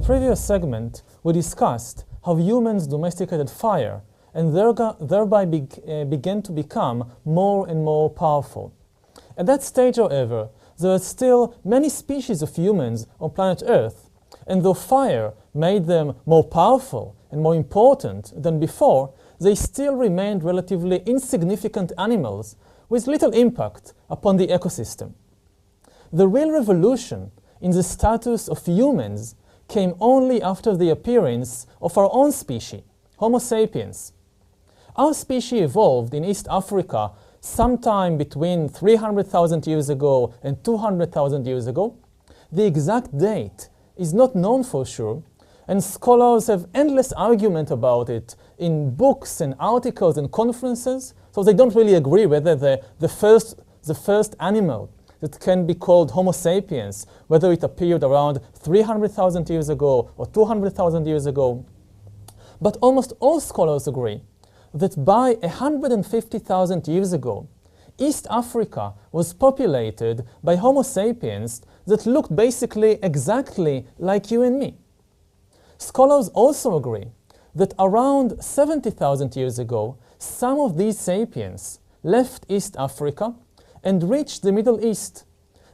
previous segment, we discussed how humans domesticated fire and thereby began to become more and more powerful. At that stage, however, there are still many species of humans on planet Earth, and though fire made them more powerful and more important than before, they still remained relatively insignificant animals with little impact upon the ecosystem. The real revolution in the status of humans came only after the appearance of our own species, Homo sapiens. Our species evolved in East Africa sometime between 300,000 years ago and 200,000 years ago. The exact date is not known for sure, and scholars have endless argument about it in books and articles and conferences, so they don't really agree whether the first animal that can be called Homo sapiens, whether it appeared around 300,000 years ago or 200,000 years ago. But almost all scholars agree that by 150,000 years ago, East Africa was populated by Homo sapiens that looked basically exactly like you and me. Scholars also agree that around 70,000 years ago, some of these sapiens left East Africa and reached the Middle East.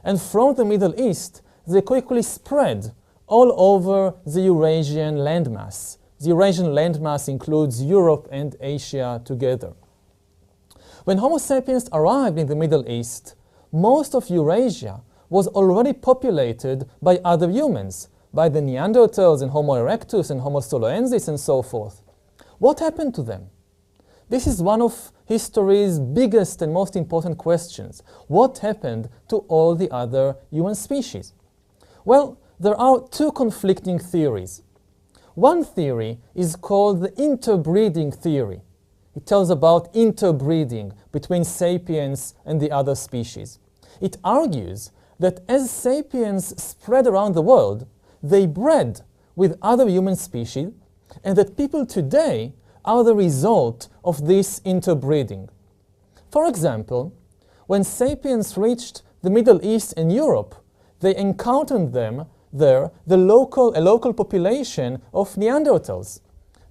And from the Middle East, they quickly spread all over the Eurasian landmass. The Eurasian landmass includes Europe and Asia together. When Homo sapiens arrived in the Middle East, most of Eurasia was already populated by other humans, by the Neanderthals and Homo erectus and Homo soloensis and so forth. What happened to them? This is one of history's biggest and most important questions. What happened to all the other human species? Well, there are two conflicting theories. One theory is called the interbreeding theory. It tells about interbreeding between sapiens and the other species. It argues that as sapiens spread around the world, they bred with other human species, and that people today are the result of this interbreeding. For example, when sapiens reached the Middle East and Europe, they encountered a local population of Neanderthals.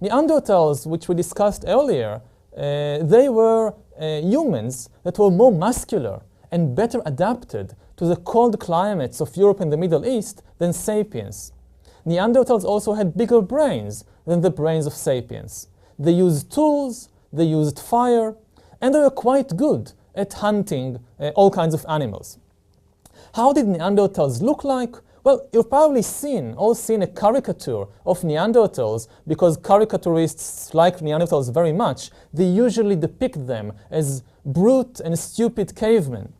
Neanderthals, which we discussed earlier, they were humans that were more muscular and better adapted to the cold climates of Europe and the Middle East than sapiens. Neanderthals also had bigger brains than the brains of sapiens. They used tools, they used fire, and they were quite good at hunting all kinds of animals. How did Neanderthals look like? Well, you've probably all seen a caricature of Neanderthals, because caricaturists like Neanderthals very much. They usually depict them as brute and stupid cavemen.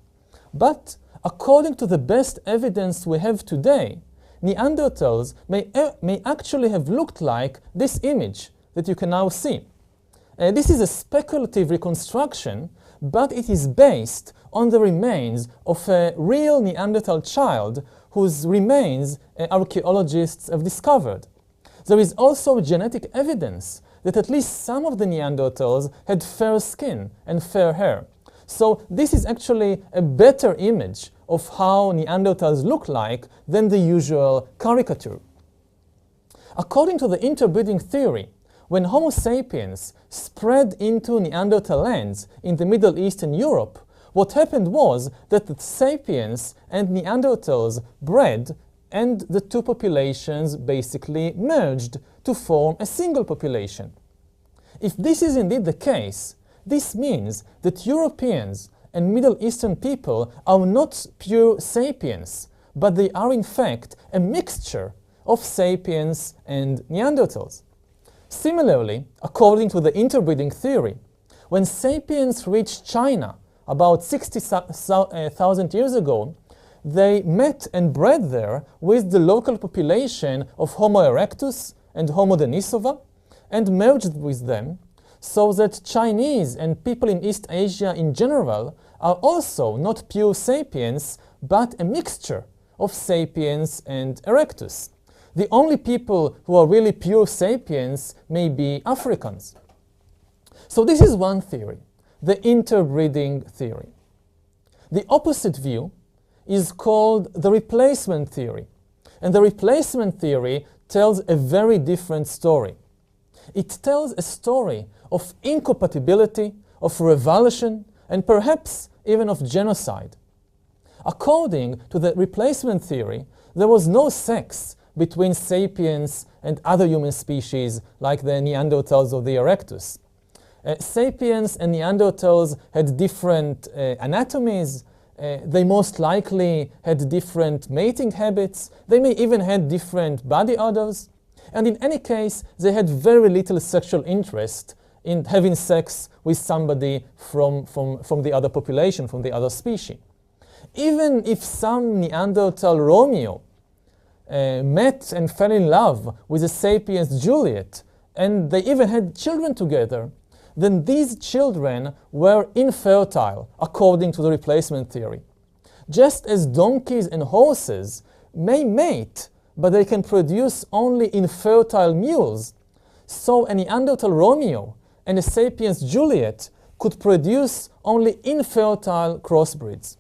But according to the best evidence we have today, Neanderthals may actually have looked like this image that you can now see. This is a speculative reconstruction, but it is based on the remains of a real Neanderthal child whose remains archaeologists have discovered. There is also genetic evidence that at least some of the Neanderthals had fair skin and fair hair. So this is actually a better image of how Neanderthals look like than the usual caricature. According to the interbreeding theory, when Homo sapiens spread into Neanderthal lands in the Middle East and Europe, what happened was that the sapiens and Neanderthals bred, and the two populations basically merged to form a single population. If this is indeed the case, this means that Europeans and Middle Eastern people are not pure sapiens, but they are in fact a mixture of sapiens and Neanderthals. Similarly, according to the interbreeding theory, when sapiens reached China about 60,000 years ago, they met and bred there with the local population of Homo erectus and Homo denisova, and merged with them, so that Chinese and people in East Asia in general are also not pure sapiens, but a mixture of sapiens and erectus. The only people who are really pure sapiens may be Africans. So this is one theory, the interbreeding theory. The opposite view is called the replacement theory. And the replacement theory tells a very different story. It tells a story of incompatibility, of revulsion, and perhaps even of genocide. According to the replacement theory, there was no sex between sapiens and other human species like the Neanderthals or the Erectus. Sapiens and Neanderthals had different anatomies. They most likely had different mating habits. They may even had different body odors. And in any case, they had very little sexual interest in having sex with somebody from the other population, from the other species. Even if some Neanderthal Romeo met and fell in love with a sapiens Juliet, and they even had children together, then these children were infertile, according to the replacement theory. Just as donkeys and horses may mate, but they can produce only infertile mules, so a Neanderthal Romeo and a sapiens Juliet could produce only infertile crossbreeds.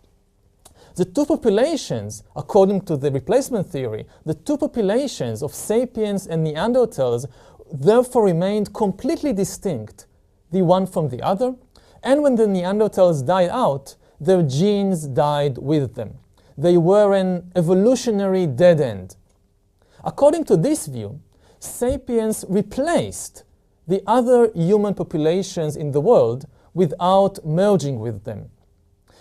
The two populations, according to the replacement theory, the two populations of sapiens and Neanderthals therefore remained completely distinct, the one from the other, and when the Neanderthals died out, their genes died with them. They were an evolutionary dead end. According to this view, sapiens replaced the other human populations in the world without merging with them.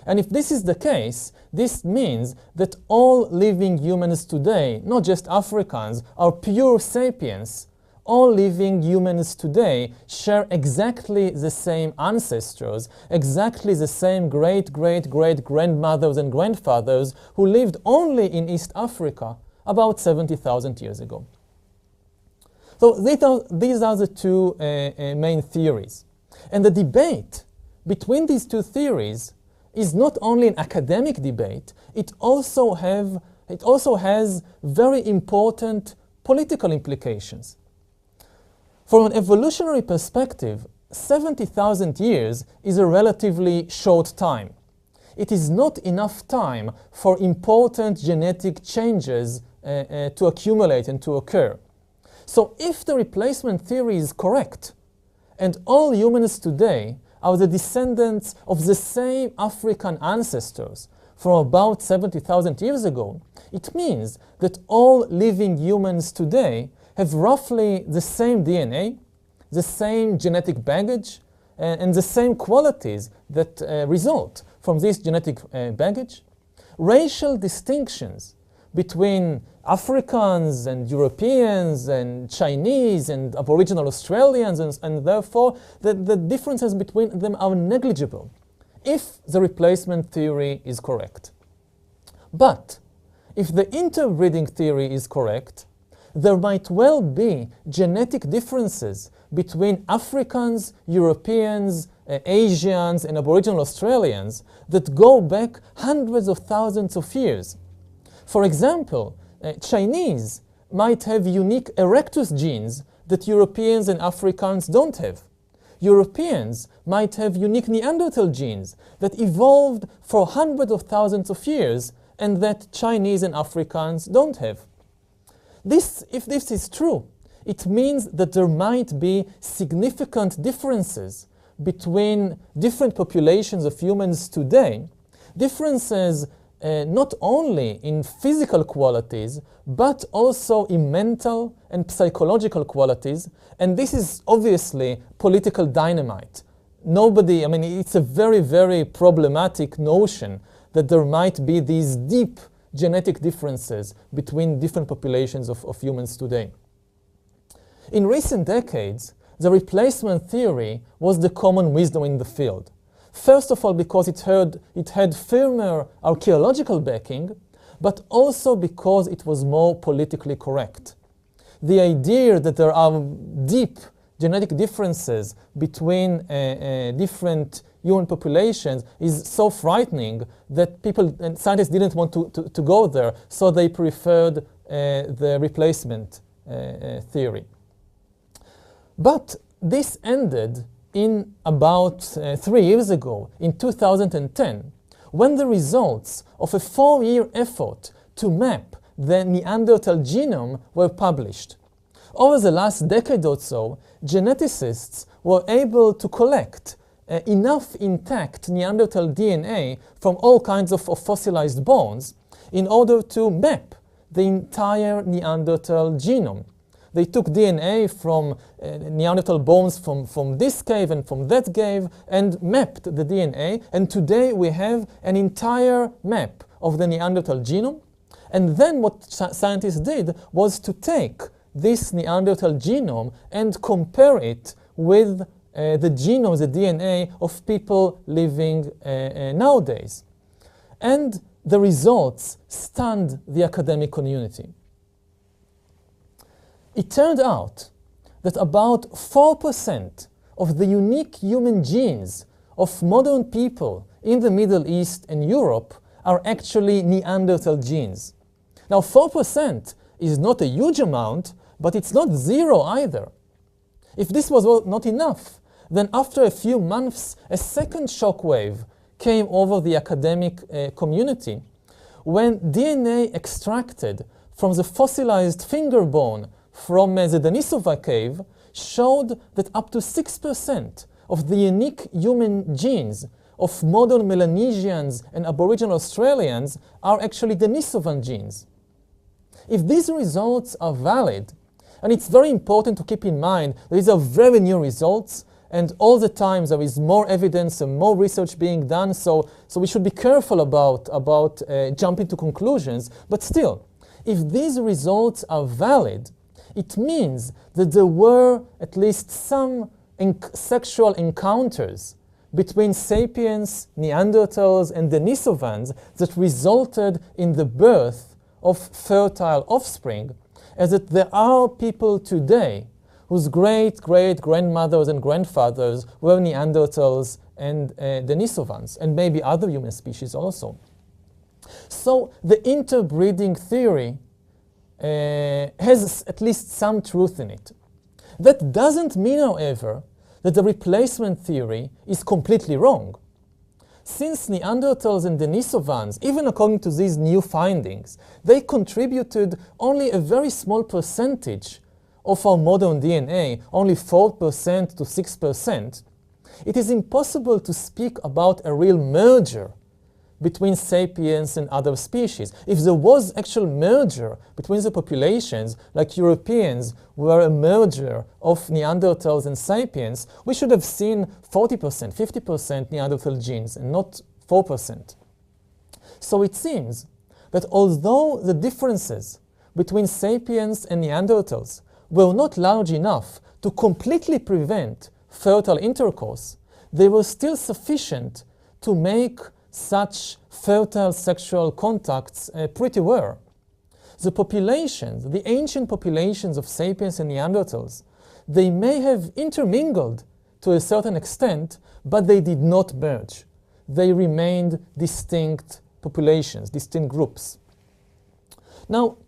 And if this is the case, this means that all living humans today, not just Africans, are pure sapiens. All living humans today share exactly the same ancestors, exactly the same great-great-great-grandmothers and grandfathers who lived only in East Africa about 70,000 years ago. So these are the two main theories. And the debate between these two theories is not only an academic debate, it also has very important political implications. From an evolutionary perspective, 70,000 years is a relatively short time. It is not enough time for important genetic changes to accumulate and to occur. So if the replacement theory is correct, and all humans today are the descendants of the same African ancestors from about 70,000 years ago, it means that all living humans today have roughly the same DNA, the same genetic baggage, and the same qualities that result from this genetic baggage. Racial distinctions between Africans and Europeans and Chinese and Aboriginal Australians, and therefore the differences between them are negligible if the replacement theory is correct. But if the interbreeding theory is correct, there might well be genetic differences between Africans, Europeans, Asians, and Aboriginal Australians that go back hundreds of thousands of years. For example, Chinese might have unique Erectus genes that Europeans and Africans don't have. Europeans might have unique Neanderthal genes that evolved for hundreds of thousands of years and that Chinese and Africans don't have. If this is true, it means that there might be significant differences between different populations of humans today, differences not only in physical qualities, but also in mental and psychological qualities, and this is obviously political dynamite. It's a very, very problematic notion that there might be these deep genetic differences between different populations of humans today. In recent decades, the replacement theory was the common wisdom in the field. First of all, because it had firmer archaeological backing, but also because it was more politically correct. The idea that there are deep genetic differences between different human populations is so frightening that people and scientists didn't want to go there, so they preferred the replacement theory. But this ended in about 3 years ago, in 2010, when the results of a 4-year effort to map the Neanderthal genome were published. Over the last decade or so, geneticists were able to collect enough intact Neanderthal DNA from all kinds of fossilized bones in order to map the entire Neanderthal genome. They took DNA from Neanderthal bones from this cave and from that cave and mapped the DNA. And today we have an entire map of the Neanderthal genome. And then what scientists did was to take this Neanderthal genome and compare it with the genome, the DNA of people living nowadays. And the results stunned the academic community. It turned out that about 4% of the unique human genes of modern people in the Middle East and Europe are actually Neanderthal genes. Now, 4% is not a huge amount, but it's not zero either. If this was not enough, then after a few months, a second shockwave came over the academic community when DNA extracted from the fossilized finger bone from the Denisova cave showed that up to 6% of the unique human genes of modern Melanesians and Aboriginal Australians are actually Denisovan genes. If these results are valid, and it's very important to keep in mind that these are very new results, and all the time there is more evidence and more research being done, so we should be careful about jumping to conclusions. But still, if these results are valid, it means that there were at least some sexual encounters between sapiens, Neanderthals, and Denisovans that resulted in the birth of fertile offspring, as that there are people today whose great-great-grandmothers and grandfathers were Neanderthals and Denisovans, and maybe other human species also. So the interbreeding theory has at least some truth in it. That doesn't mean, however, that the replacement theory is completely wrong. Since Neanderthals and Denisovans, even according to these new findings, they contributed only a very small percentage of our modern DNA, only 4% to 6%, it is impossible to speak about a real merger between sapiens and other species. If there was actual merger between the populations, like Europeans were a merger of Neanderthals and sapiens, we should have seen 40%, 50% Neanderthal genes and not 4%. So it seems that although the differences between sapiens and Neanderthals were not large enough to completely prevent fertile intercourse, they were still sufficient to make such fertile sexual contacts pretty rare. The populations, the ancient populations of sapiens and Neanderthals, they may have intermingled to a certain extent, but they did not merge. They remained distinct populations, distinct groups. Now,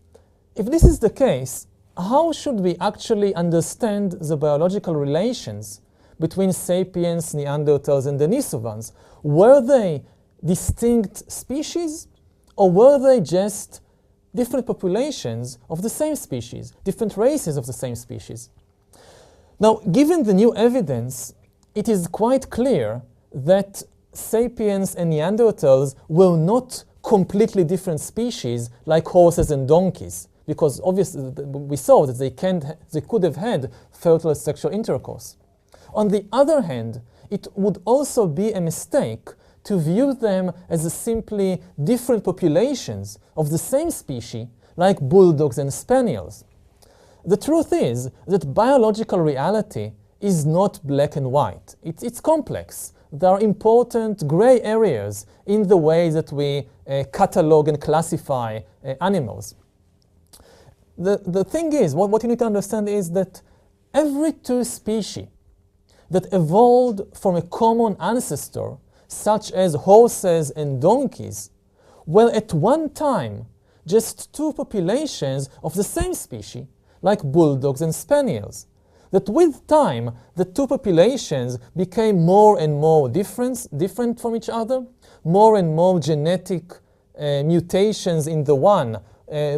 if this is the case, how should we actually understand the biological relations between sapiens, Neanderthals, and Denisovans? Were they distinct species, or were they just different populations of the same species, different races of the same species? Now, given the new evidence, it is quite clear that sapiens and Neanderthals were not completely different species like horses and donkeys, because obviously we saw that they could have had fertile sexual intercourse. On the other hand, it would also be a mistake to view them as simply different populations of the same species, like bulldogs and spaniels. The truth is that biological reality is not black and white. It's complex. There are important gray areas in the way that we catalog and classify animals. The thing is, what you need to understand is that every two species that evolved from a common ancestor, such as horses and donkeys, were at one time just two populations of the same species, like bulldogs and spaniels. That with time, the two populations became more and more different from each other, more and more genetic mutations in the one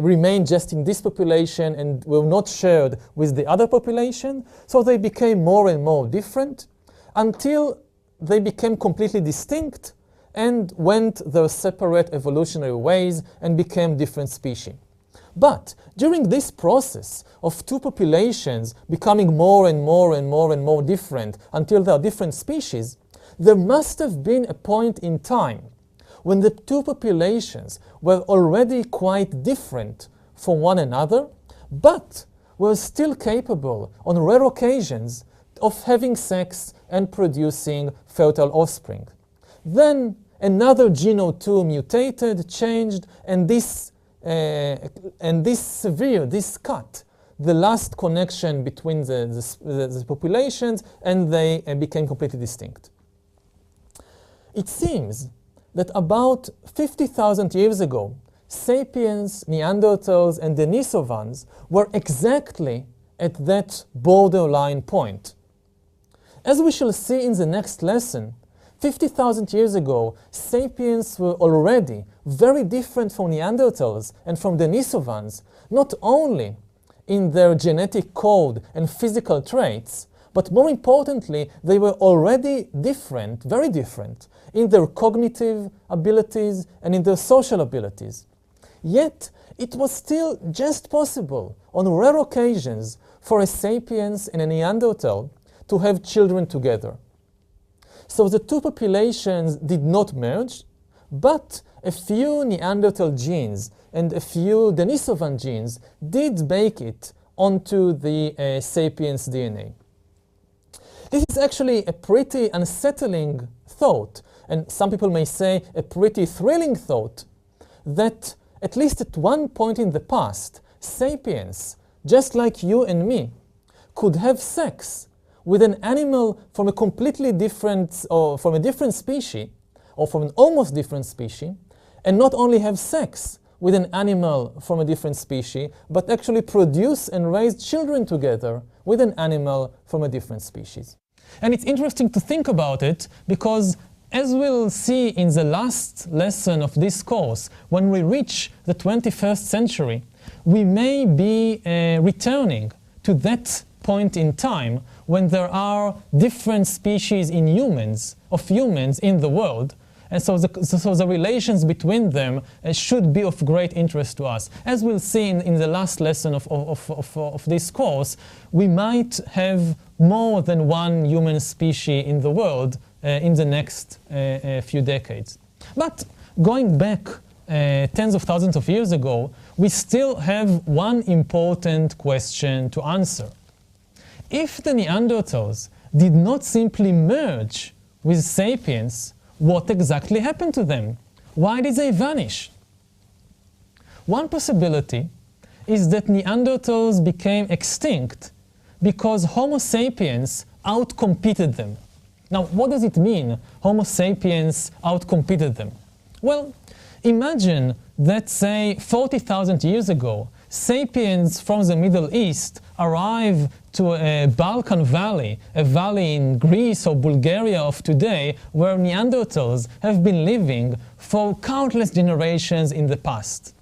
remained just in this population and were not shared with the other population. So they became more and more different until they became completely distinct and went their separate evolutionary ways and became different species. But during this process of two populations becoming more and more and more and more different until they are different species, there must have been a point in time when the two populations were already quite different from one another, but were still capable on rare occasions of having sex and producing fertile offspring. Then another gene or two mutated, changed, and this cut the last connection between the populations, and they became completely distinct. It seems that about 50,000 years ago, sapiens, Neanderthals, and Denisovans were exactly at that borderline point. As we shall see in the next lesson, 50,000 years ago, sapiens were already very different from Neanderthals and from Denisovans, not only in their genetic code and physical traits, but more importantly, they were already different, very different, in their cognitive abilities and in their social abilities. Yet, it was still just possible, on rare occasions, for a sapiens and a Neanderthal to have children together. So the two populations did not merge, but a few Neanderthal genes and a few Denisovan genes did make it onto the sapiens DNA. This is actually a pretty unsettling thought, and some people may say a pretty thrilling thought, that at least at one point in the past, sapiens, just like you and me, could have sex with an animal from a completely different, or from a different species, or from an almost different species, and not only have sex with an animal from a different species, but actually produce and raise children together with an animal from a different species. And it's interesting to think about it because, as we'll see in the last lesson of this course, when we reach the 21st century, we may be returning to that point in time when there are different species in humans in the world, and so the relations between them should be of great interest to us. As we'll see in the last lesson of this course, we might have more than one human species in the world in the next few decades. But going back tens of thousands of years ago, we still have one important question to answer. If the Neanderthals did not simply merge with sapiens, what exactly happened to them? Why did they vanish? One possibility is that Neanderthals became extinct because Homo sapiens outcompeted them. Now, what does it mean, Homo sapiens outcompeted them? Well, imagine that, say, 40,000 years ago, sapiens from the Middle East arrive to a Balkan valley, a valley in Greece or Bulgaria of today, where Neanderthals have been living for countless generations in the past.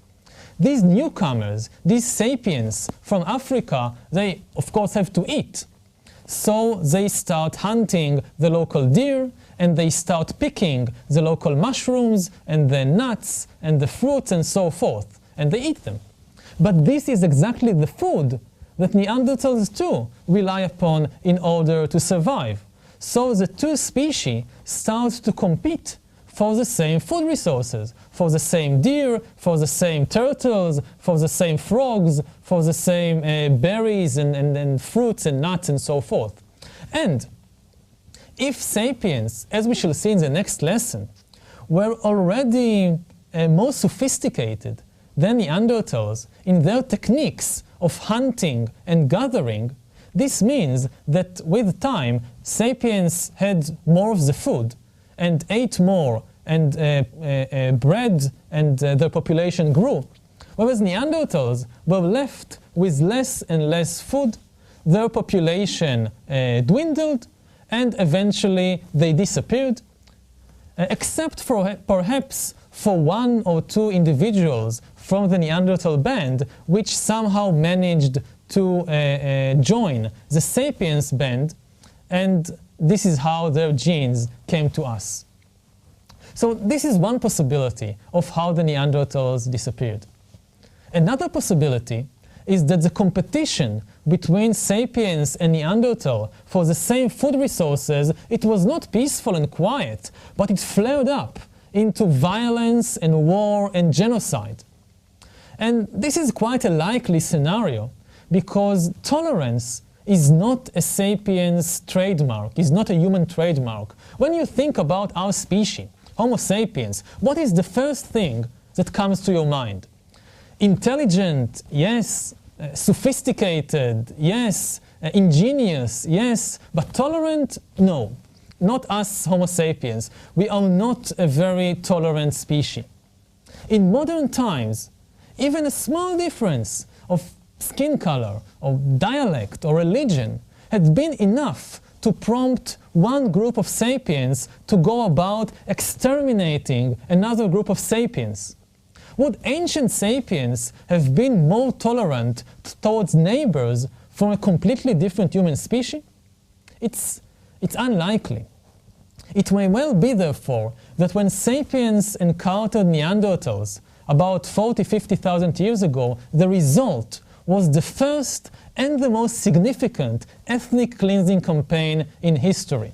These newcomers, these sapiens from Africa, they of course have to eat. So they start hunting the local deer, and they start picking the local mushrooms and the nuts and the fruits and so forth, and they eat them. But this is exactly the food that Neanderthals too rely upon in order to survive. So the two species start to compete for the same food resources, for the same deer, for the same turtles, for the same frogs, for the same berries and fruits and nuts and so forth. And if sapiens, as we shall see in the next lesson, were already more sophisticated than Neanderthals in their techniques of hunting and gathering, this means that with time, sapiens had more of the food and ate more, and bred, and their population grew. Whereas Neanderthals were left with less and less food, their population dwindled, and eventually they disappeared, except for perhaps for one or two individuals from the Neanderthal band which somehow managed to join the Sapiens band, and this is how their genes came to us. So this is one possibility of how the Neanderthals disappeared. Another possibility is that the competition between Sapiens and Neanderthal for the same food resources, it was not peaceful and quiet, but it flared up into violence and war and genocide. And this is quite a likely scenario because tolerance is not a Sapiens trademark, is not a human trademark. When you think about our species, Homo sapiens, what is the first thing that comes to your mind? Intelligent, yes. Sophisticated, yes. Ingenious, yes. But tolerant, no. Not us Homo sapiens. We are not a very tolerant species. In modern times, even a small difference of skin color, or dialect, or religion had been enough to prompt one group of sapiens to go about exterminating another group of sapiens. Would ancient sapiens have been more tolerant towards neighbors from a completely different human species? It's unlikely. It may well be, therefore, that when sapiens encountered Neanderthals about 40,000–50,000 years ago, the result was the first and the most significant ethnic cleansing campaign in history.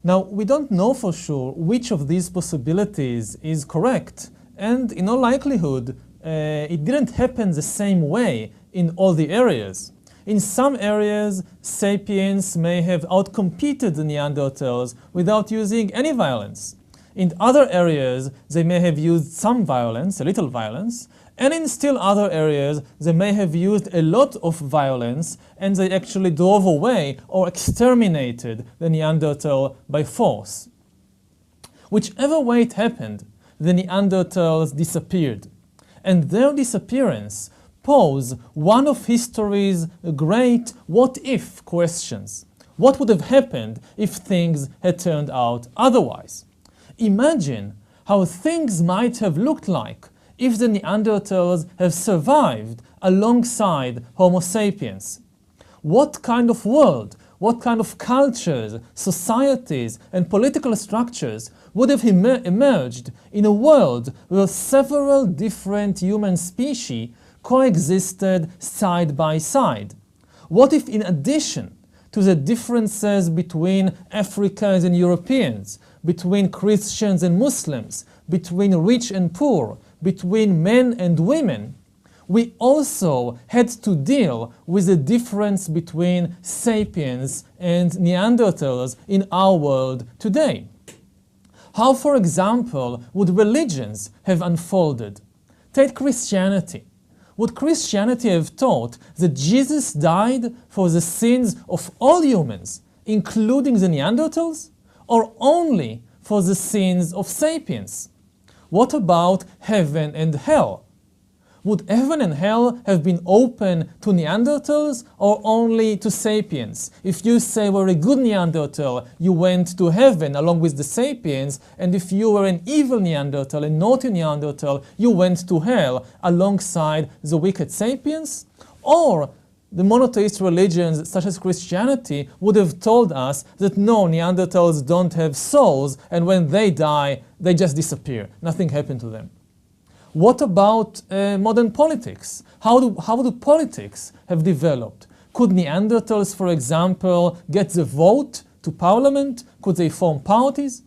Now, we don't know for sure which of these possibilities is correct, and in all likelihood, it didn't happen the same way in all the areas. In some areas, sapiens may have outcompeted the Neanderthals without using any violence. In other areas, they may have used some violence, a little violence, and in still other areas, they may have used a lot of violence and they actually drove away or exterminated the Neanderthal by force. Whichever way it happened, the Neanderthals disappeared. And their disappearance posed one of history's great what-if questions. What would have happened if things had turned out otherwise? Imagine how things might have looked like if the Neanderthals have survived alongside Homo sapiens. What kind of world, what kind of cultures, societies, and political structures would have emerged in a world where several different human species coexisted side by side? What if, in addition to the differences between Africans and Europeans, between Christians and Muslims, between rich and poor, between men and women, we also had to deal with the difference between sapiens and Neanderthals in our world today? How, for example, would religions have unfolded? Take Christianity. Would Christianity have taught that Jesus died for the sins of all humans, including the Neanderthals, or only for the sins of sapiens? What about heaven and hell? Would heaven and hell have been open to Neanderthals or only to sapiens? If you say were a good Neanderthal, you went to heaven along with the sapiens, and if you were an evil Neanderthal, a naughty Neanderthal, you went to hell alongside the wicked sapiens? Or the monotheist religions such as Christianity would have told us that no, Neanderthals don't have souls, and when they die, they just disappear. Nothing happened to them. What about modern politics? How do politics have developed? Could Neanderthals, for example, get the vote to parliament? Could they form parties?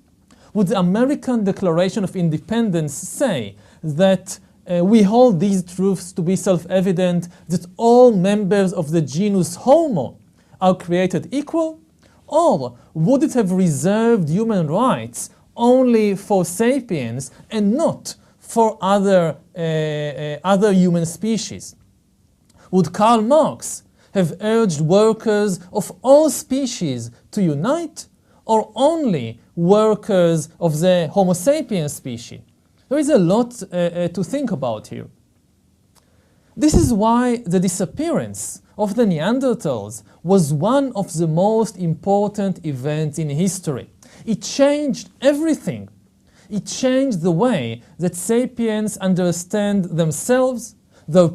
Would the American Declaration of Independence say that we hold these truths to be self-evident, that all members of the genus Homo are created equal? Or would it have reserved human rights only for sapiens and not for other human species? Would Karl Marx have urged workers of all species to unite, or only workers of the Homo sapiens species? There is a lot to think about here. This is why the disappearance of the Neanderthals was one of the most important events in history. It changed everything. It changed the way that sapiens understand themselves, their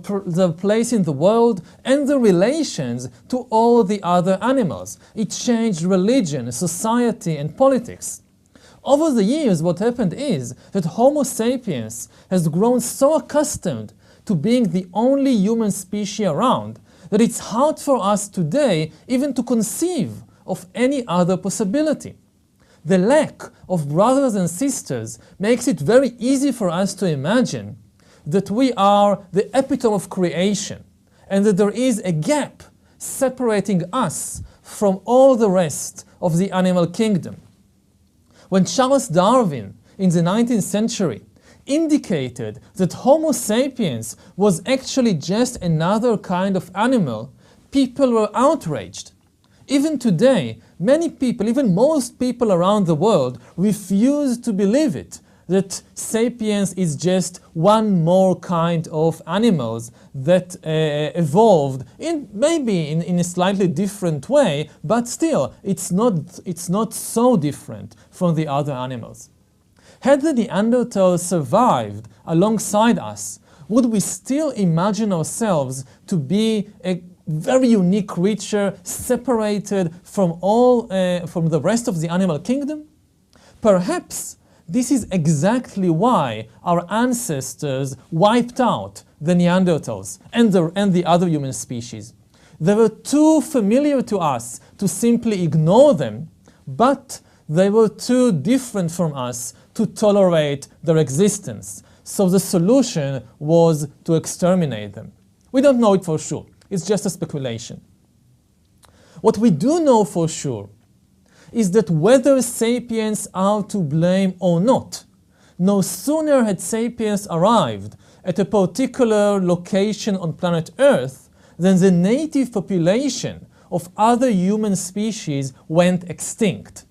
place in the world, and their relations to all the other animals. It changed religion, society, and politics. Over the years, what happened is that Homo sapiens has grown so accustomed to being the only human species around that it's hard for us today even to conceive of any other possibility. The lack of brothers and sisters makes it very easy for us to imagine that we are the epitome of creation and that there is a gap separating us from all the rest of the animal kingdom. When Charles Darwin in the 19th century indicated that Homo sapiens was actually just another kind of animal, people were outraged. Even today, many people, even most people around the world, refuse to believe it, that sapiens is just one more kind of animals that evolved maybe in a slightly different way, but still, it's not so different from the other animals. Had the Neanderthals survived alongside us, would we still imagine ourselves to be a very unique creature separated from the rest of the animal kingdom? Perhaps this is exactly why our ancestors wiped out the Neanderthals and the other human species. They were too familiar to us to simply ignore them, but they were too different from us to tolerate their existence. So the solution was to exterminate them. We don't know it for sure. It's just a speculation. What we do know for sure is that whether sapiens are to blame or not, no sooner had sapiens arrived at a particular location on planet Earth than the native population of other human species went extinct.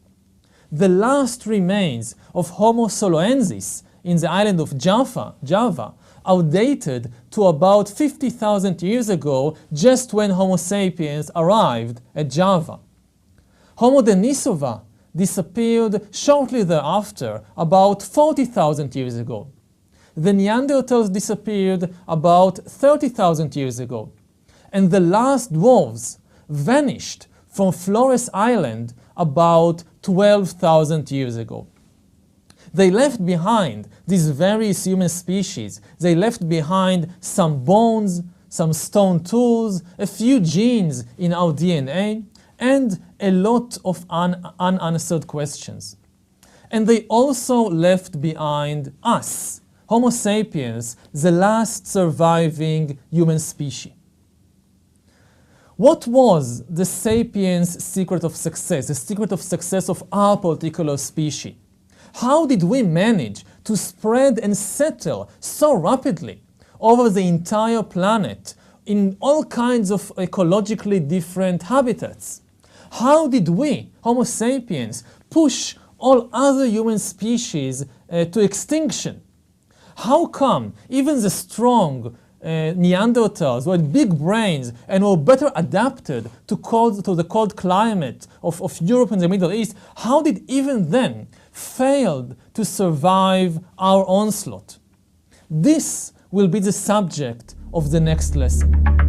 The last remains of Homo soloensis in the island of Java are dated to about 50,000 years ago, just when Homo sapiens arrived at Java. Homo denisova disappeared shortly thereafter, about 40,000 years ago. The Neanderthals disappeared about 30,000 years ago. And the last dwarves vanished from Flores Island about 12,000 years ago. They left behind these various human species. They left behind some bones, some stone tools, a few genes in our DNA, and a lot of unanswered questions. And they also left behind us, Homo sapiens, the last surviving human species. What was the sapiens' secret of success, the secret of success of our particular species? How did we manage to spread and settle so rapidly over the entire planet in all kinds of ecologically different habitats? How did we, Homo sapiens, push all other human species to extinction? How come even the strong Neanderthals who had big brains and were better adapted to the cold climate of Europe and the Middle East, how did even then failed to survive our onslaught? This will be the subject of the next lesson.